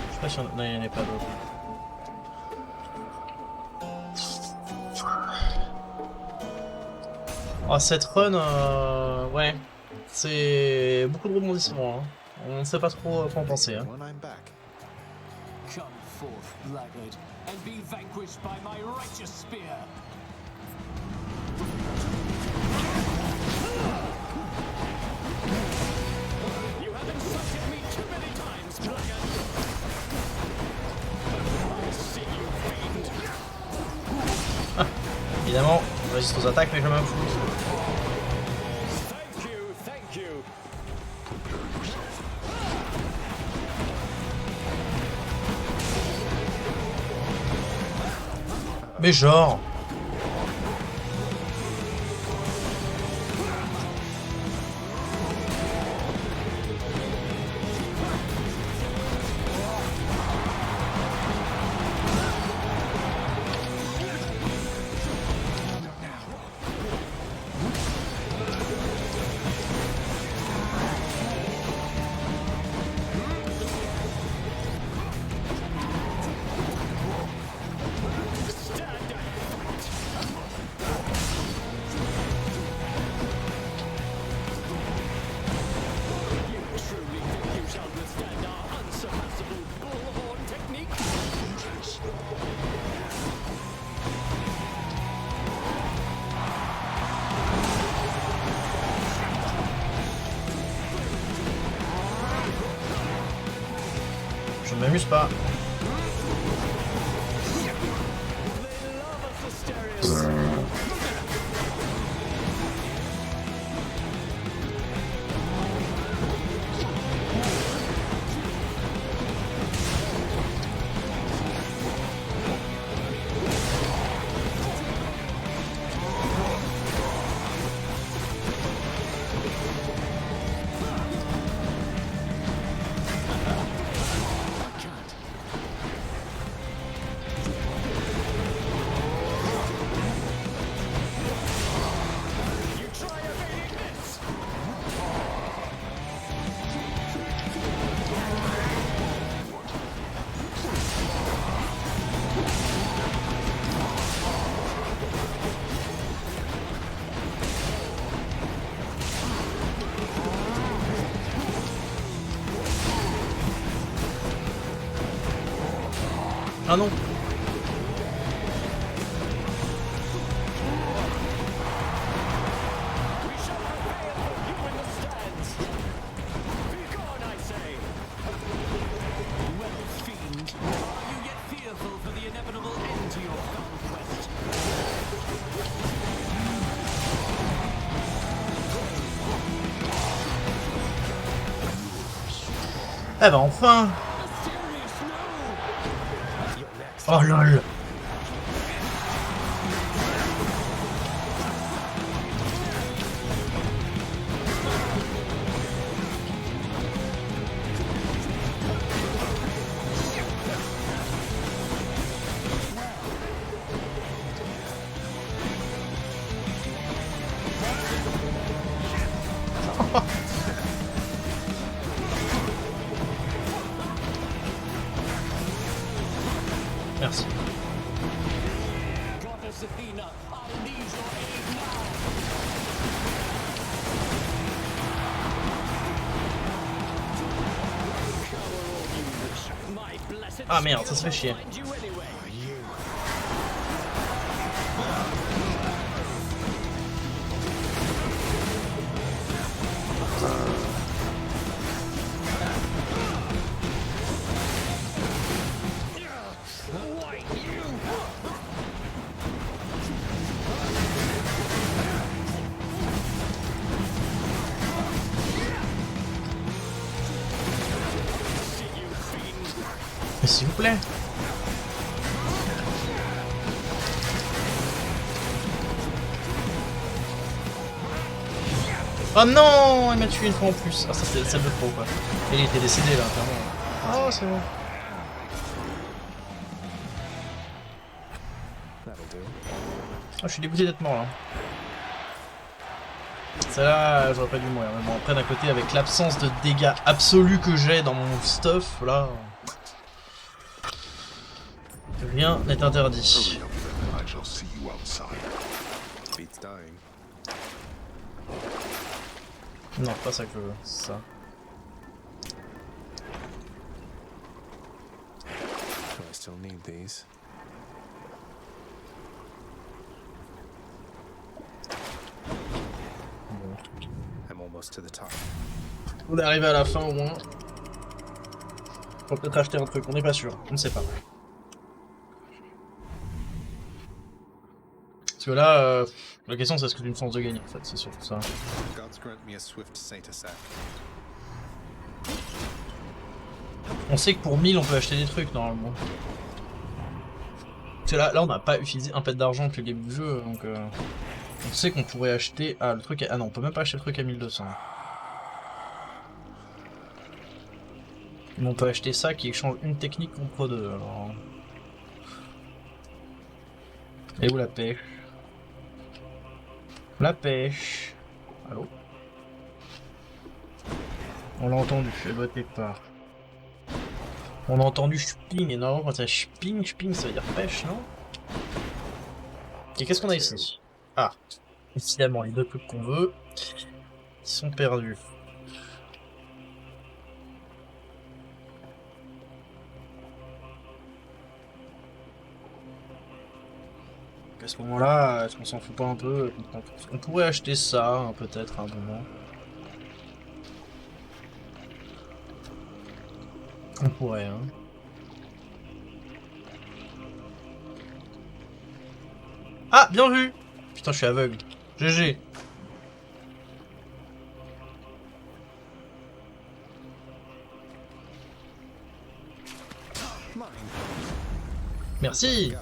Je sais pas si on... Non, il n'y en a pas d'autres. Oh, cette run, ouais. C'est beaucoup de rebondissements. Hein. On ne sait pas trop quoi en penser. Hein. When I'm back. Come forth, blackguard, and be vanquished by my righteous spear. You have insulted me too many times, blackguard. I see you, fiend. Évidemment, je résiste aux attaques, mais je m'en fous. Thank you, thank you. Mais genre... Je ne m'amuse pas. Ah non. Eh bah enfin. Oh lol. Merci. Goddess Athena, I need your aid now. My blessed Ah merde, ça se fait chier. find you anyway. Mais s'il vous plaît. Oh non, il m'a tué une fois en plus. Ah ça c'est celle de trop quoi. Et il était décédé là, clairement. Oh c'est bon. That'll do. Ah, je suis dégoûté d'être mort là. Celle-là, j'aurais pas dû mourir. Mais bon, après d'un côté, avec l'absence de dégâts absolus que j'ai dans mon stuff, là... Rien n'est interdit. Hurry up, then, and I shall see you outside. Beats dying. Non, pas ça que je veux, c'est ça. Do I still need these? I'm almost to the top. On est arrivé à la fin au moins. Faut peut-être acheter un truc, on n'est pas sûr, on ne sait pas. Parce que là, la question c'est est-ce que j'ai une chance de gagner en fait, c'est surtout ça. Gods grant me a swift saint sack. On sait que pour 1000 on peut acheter des trucs normalement. Parce que là on n'a pas utilisé un pet d'argent depuis le début du jeu, donc on sait qu'on pourrait acheter... Ah le truc à... Ah non, on peut même pas acheter le truc à 1200. Mais on peut acheter ça qui échange une technique contre deux, alors... Et où la pêche? La pêche. Allô? On l'a entendu, votez pas. On a entendu sping, et normalement quand il y a sping, ça veut dire pêche, non? Et qu'est-ce qu'on a ici? Ah, évidemment les deux trucs qu'on veut, ils sont perdus. À ce moment-là, est-ce qu'on s'en fout pas un peu? On pourrait acheter ça, hein, peut-être, à un moment. On pourrait, hein. Ah, bien vu! Putain, je suis aveugle. GG. Merci.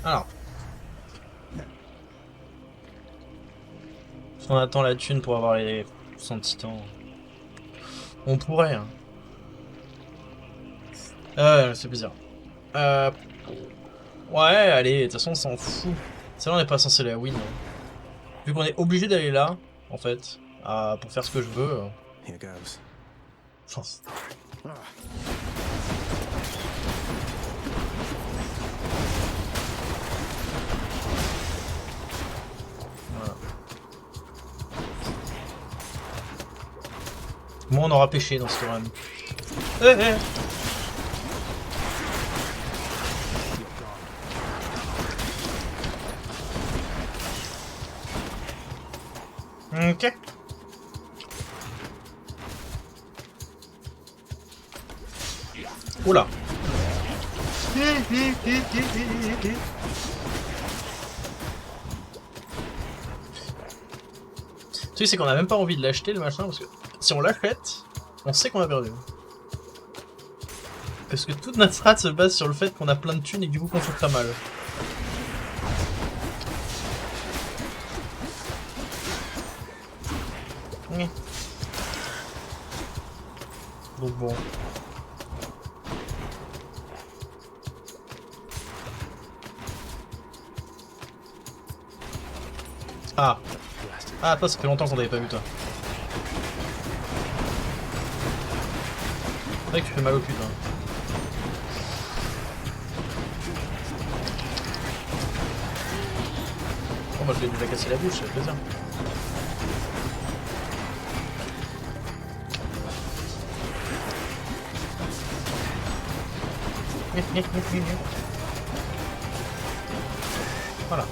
Alors. On attend la thune pour avoir les 100 titans. On pourrait, hein. C'est plaisir. Ouais, allez, de toute façon, on s'en fout. Celle-là, on n'est pas censé la win. Hein. Vu qu'on est obligé d'aller là, en fait, pour faire ce que je veux. Here goes. Chance. Voilà. Moi, on aura pêché dans ce run. Ok. Oula. Tu sais, c'est qu'on a même pas envie de l'acheter le machin parce que si on l'achète, on sait qu'on a perdu. Parce que toute notre strat se base sur le fait qu'on a plein de thunes et que du coup qu'on fait pas mal. Donc bon. Ah. Ah, toi, ça fait longtemps qu'on t'avait pas vu, toi. C'est vrai que tu fais mal au cul, toi. Oh, moi je lui ai déjà cassé la bouche, ça fait plaisir. Voilà.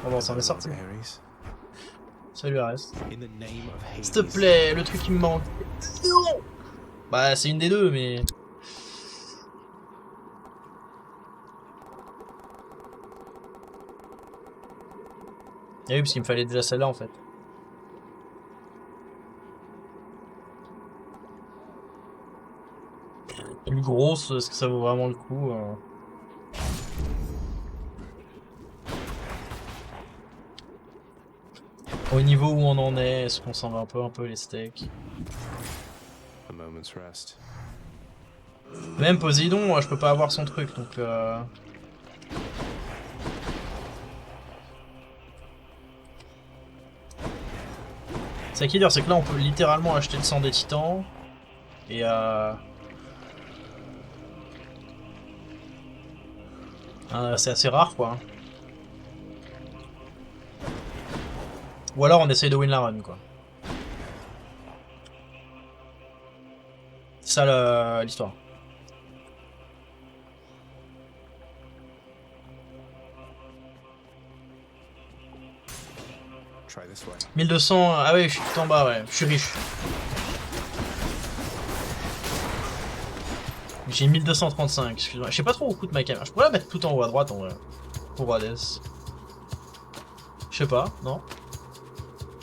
Bon, bon, ça en est sorti. Ares. Salut Ares. In the name of Hades. S'il te plaît, le truc qui me manque. Non. Bah, c'est une des deux, mais... Ah oui, parce qu'il me fallait déjà celle-là, en fait. Plus grosse, est-ce que ça vaut vraiment le coup Au niveau où on en est, est-ce qu'on s'en va un peu les steaks? A moment's rest. Même Poséidon, moi, je peux pas avoir son truc, donc... C'est qui dire, c'est que là on peut littéralement acheter le sang des titans et c'est assez rare quoi. Ou alors on essaye de win la run quoi. C'est ça l'histoire. Try this way. 1200, ah ouais, je suis tout en bas, ouais, je suis riche. J'ai 1235, excuse-moi. Je sais pas trop où coûte ma caméra. Je pourrais la mettre tout en haut à droite en vrai. Pour Hades. Je sais pas, non?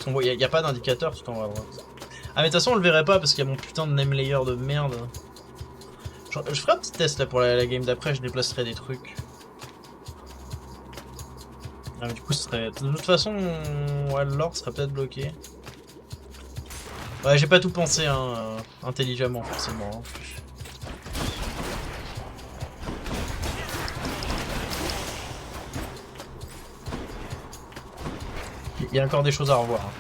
Il n'y a pas d'indicateur tout en haut à droite. Ah mais de toute façon on le verrait pas parce qu'il y a mon putain de name layer de merde. Je ferai un petit test là pour la game d'après, je déplacerai des trucs. Ah, mais du coup, ce serait... de toute façon, ouais, l'or serait peut-être bloqué. Ouais, j'ai pas tout pensé hein, intelligemment, forcément. Hein. Il y a encore des choses à revoir. Hein.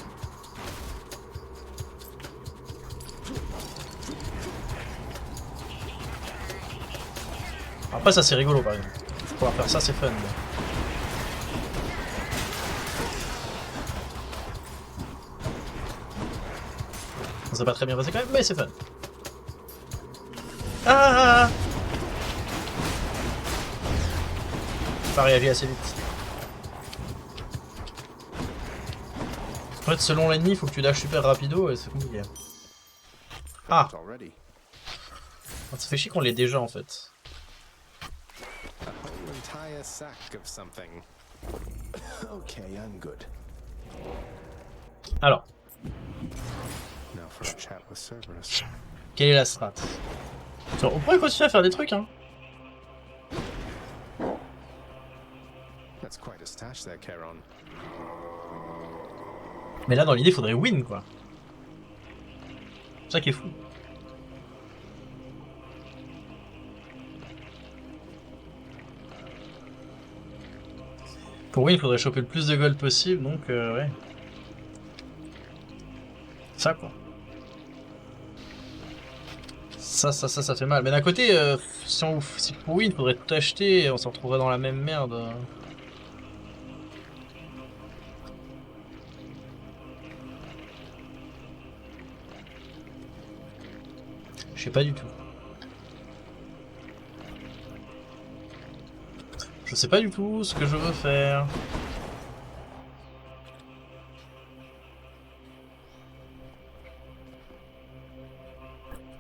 Après, ça c'est rigolo par exemple. Pouvoir faire ça, c'est fun. Mais... ça s'est pas très bien passé quand même, mais c'est fun. Ah, pas réagi assez vite. En fait, selon l'ennemi, il faut que tu dashes super rapido et c'est compliqué. Ah, ça fait chier qu'on l'ait déjà en fait. A whole entire sack of something. Okay, I'm good. Alors. Now for a chat with Cerberus. Quelle est la strat? On pourrait continuer à faire des trucs hein. That's quite a stash there, Charon. Mais là dans l'idée faudrait win quoi. C'est ça qui est fou. Pour win il faudrait choper le plus de gold possible donc ouais. Ça quoi. Ça fait mal. Mais d'un côté, si pour win, il faudrait tout acheter et on se retrouverait dans la même merde. Je sais pas du tout. Je sais pas du tout ce que je veux faire.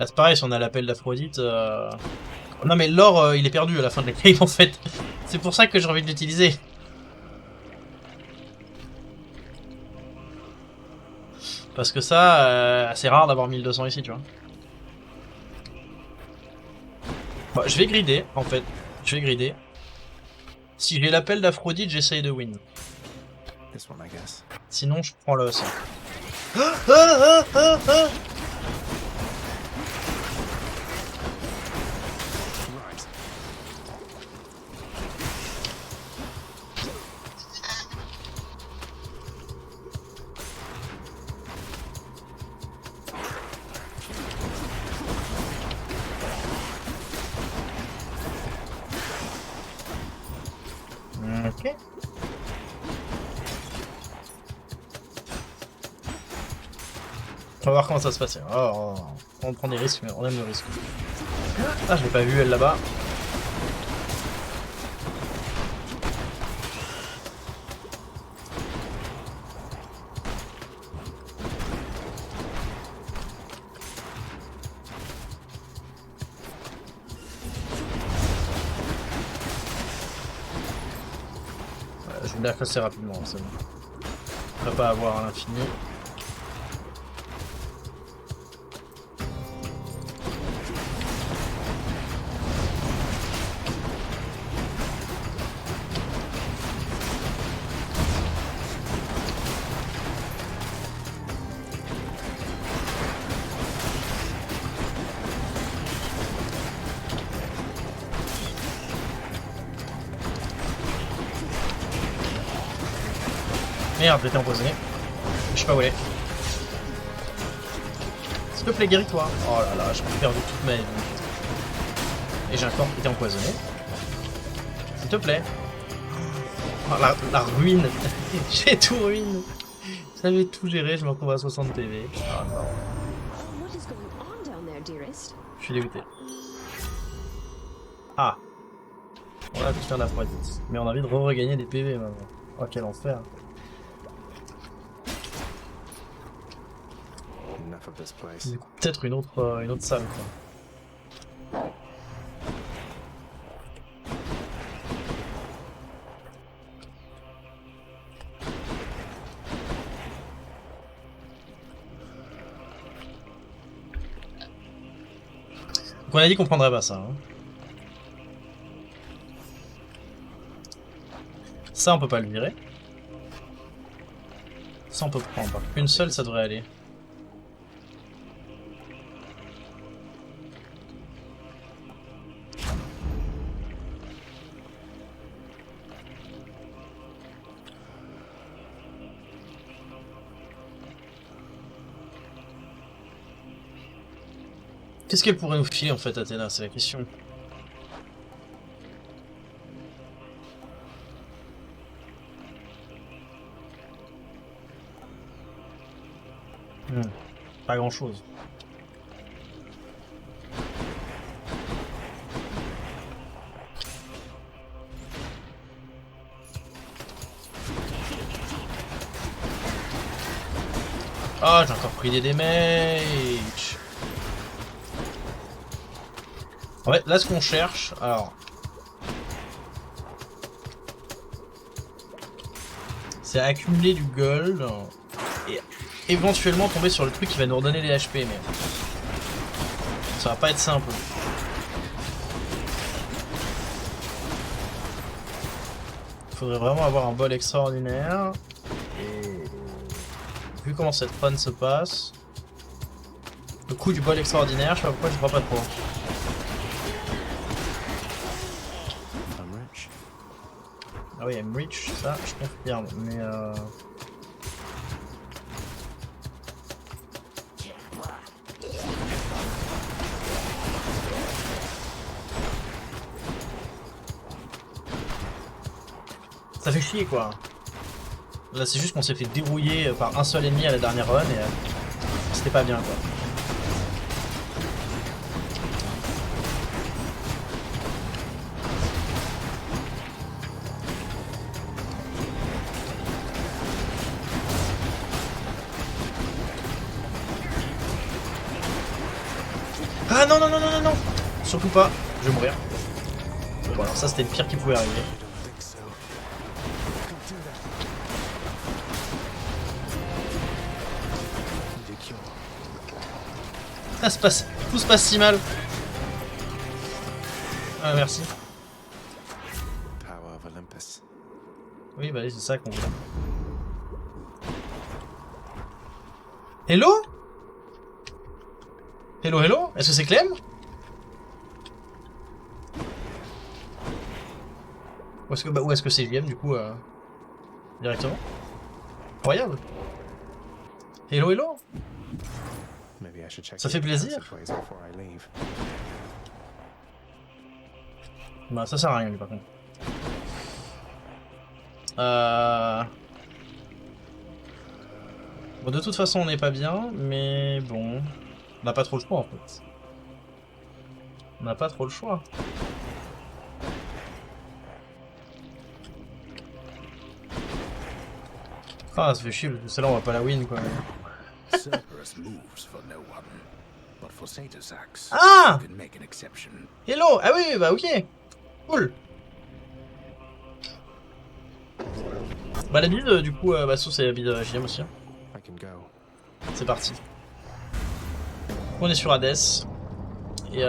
Là c'est pareil, si on a l'appel d'Aphrodite... Non mais l'or il est perdu à la fin de la game en fait. C'est pour ça que j'ai envie de l'utiliser. Parce que ça, c'est rare d'avoir 1200 ici tu vois. Bah, je vais grider, en fait. Je vais grider. Si j'ai l'appel d'Aphrodite, j'essaye de win. This one, I guess. Sinon, je prends le sang. Ah, ah, ah, ah. Right. Ok. On va voir comment ça se passe. Oh, on prend des risques, mais on aime le risque. Ah, je l'ai pas vu elle là-bas. Je vais la casser rapidement, c'est bon. On va pas avoir à l'infini. Merde, j'étais empoisonné. Je sais pas où elle est. S'il te plaît, guéris-toi. Oh là là, j'ai perdu toute ma vie. Et j'ai encore été empoisonné. S'il te plaît. Oh, la ruine. J'ai tout ruiné. J'avais tout géré, je me retrouve à 60 PV. Ah non. Je suis dégoûté. Ah. On a pu faire la Aphrodite. Mais on a envie de regagner des PV maintenant. Oh quel enfer. Enough of this place. Du coup, peut-être une autre salle. Quoi. Donc on a dit qu'on prendrait pas ça. Hein. Ça on peut pas le virer. Ça on peut prendre. Une seule ça devrait aller. Qu'est-ce qu'elle pourrait nous filer en fait, Athéna, c'est la question. Pas grand chose. Ah, j'ai encore pris des damages. En fait, là ce qu'on cherche, alors... c'est accumuler du gold et éventuellement tomber sur le truc qui va nous redonner les HP, mais... ça va pas être simple. Il faudrait vraiment avoir un bol extraordinaire. Et... vu comment cette run se passe... le coup du bol extraordinaire, je sais pas pourquoi je crois pas trop. Ah oui, I'm rich, ça je confirme, mais ça fait chier quoi. Là c'est juste qu'on s'est fait dérouiller par un seul ennemi à la dernière run et c'était pas bien quoi. Ah non non non non non non. Surtout pas, je vais mourir. Bon alors ça c'était le pire qui pouvait arriver. Ça se passe, tout se passe si mal. Ah, merci. Power of Olympus. Oui, bah oui, c'est ça qu'on veut. Hello? Hello, hello? Est-ce que c'est Clem? Ou est-ce que c'est JM du coup directement? Incroyable. Hello, hello? Maybe I should check Ça the fait other plaisir. passageways before I leave. Bah ça sert à rien lui par contre. Bon, de toute façon on n'est pas bien, mais bon, on n'a pas trop le choix en fait. On n'a pas trop le choix. Ah, ça fait chier, parce que celle-là on va pas la win quoi. Cerberus moves for no one, but for Satasax, Ah! you can make an exception. Hello! Ah oui, bah ok! Cool! Bah la build du coup, bah sauf c'est la build JM aussi. Hein. I can go. C'est parti. On est sur Hades. Et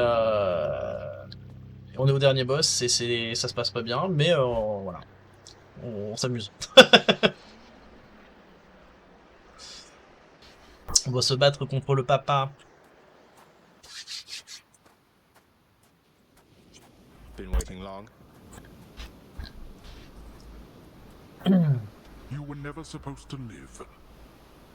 on est au dernier boss et ça se passe pas bien, mais voilà. On s'amuse. On doit se battre contre le papa. Been waiting long? You were never supposed to live.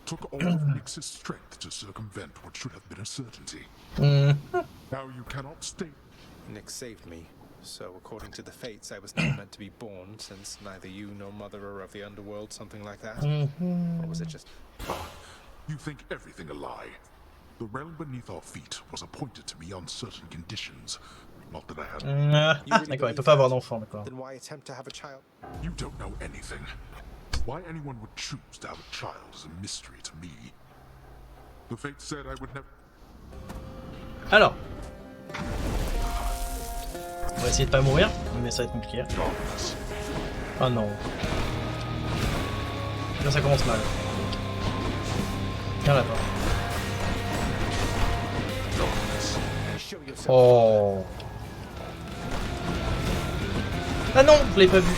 Took all of Nyx's strength to circumvent what should have been a certainty. Now you cannot stay. Nyx saved me, so according to the fates, I was never meant to be born, since neither you nor Mother are of the underworld, something like that. Or was it just... You think everything a lie. The realm beneath our feet was appointed to me on certain conditions. Not that I had... D'accord, il peut pas avoir d'enfant, d'accord. Then why attempt to have a child? You don't know anything. Why anyone would choose to have a child is a mystery to me. The fates said I would never... Alors. On va essayer de pas mourir, mais ça va être compliqué. Ah non. Là ça commence mal. Viens là-bas. Oh. Ah non, je l'ai pas vu.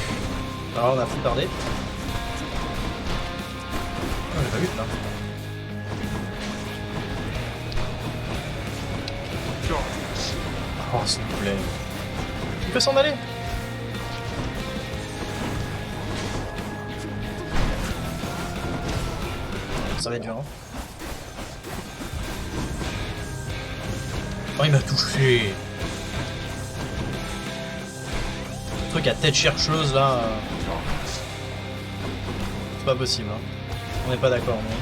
Alors on a fou tardé. Oh, j'ai pas vu là. Oh s'il vous plaît. Il peut s'en aller. Ça va être dur. Hein. Oh il m'a touché. Le truc à tête chercheuse là. C'est pas possible. Hein. On n'est pas d'accord non.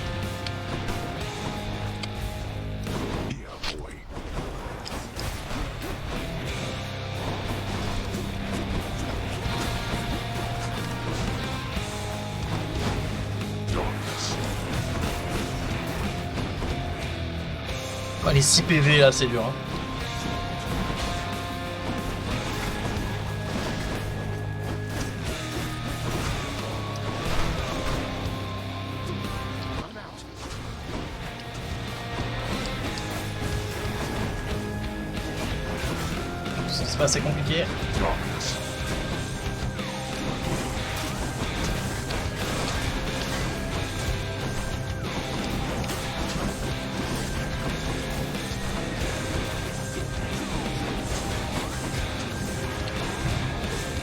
Oh, les 6 PV là, c'est dur. Hein. C'est pas assez compliqué.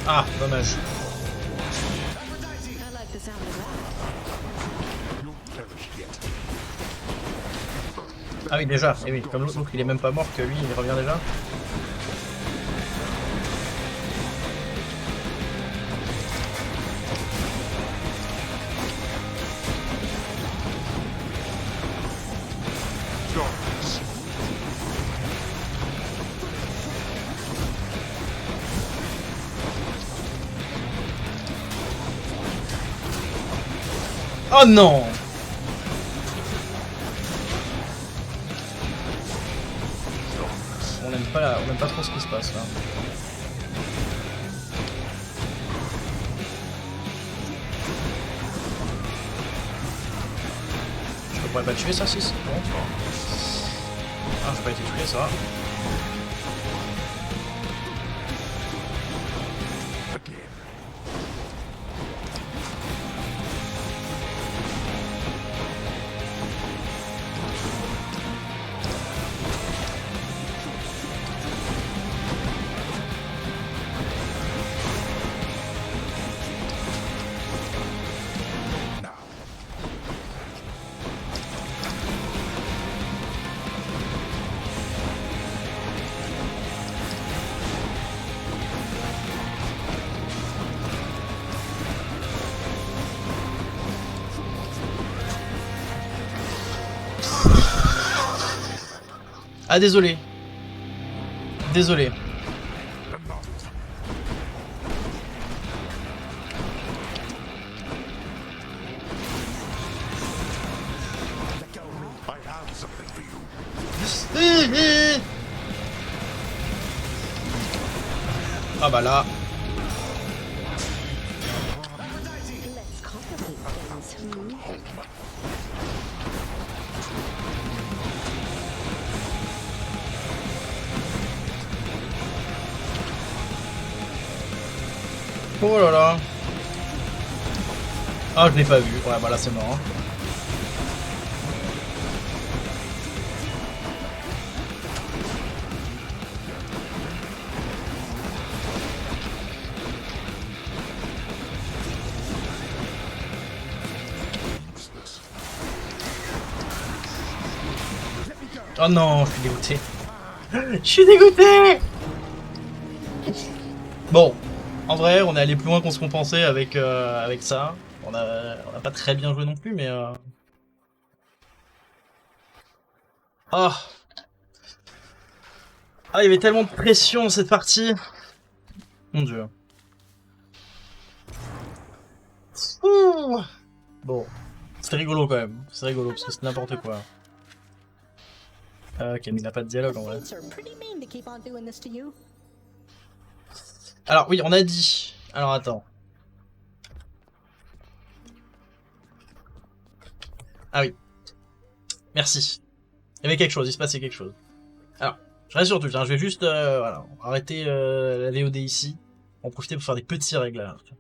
Ah, dommage. Ah oui, déjà. Et oui, comme l'autre, il est même pas mort que lui, il revient déjà. Oh non! On n'aime pas trop ce qui se passe là. Je pourrais pas le tuer ça si c'est bon. Ah, j'ai pas été tué ça. Ah, désolé. Désolé. I have something for you. Ah bah là. Let's complicate things. Oh là là. Ah, je l'ai pas vu. Ouais, bah là c'est mort. Oh non, je suis dégoûté. Je suis dégoûté. Bon, en vrai, on est allé plus loin qu'on se compensait avec ça. On a pas très bien joué non plus, mais ah, il y avait tellement de pression cette partie. Mon dieu. Ouh. Bon, c'est rigolo quand même. C'est rigolo parce que c'est n'importe quoi. Ok, mais il n'a pas de dialogue en vrai. Alors oui, on a dit. Alors attends. Ah oui. Merci. Il y avait quelque chose, il se passait quelque chose. Alors, je reste sur Twitch, hein, je vais juste voilà, arrêter la VOD ici. En profiter pour faire des petits réglages.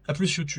A plus YouTube.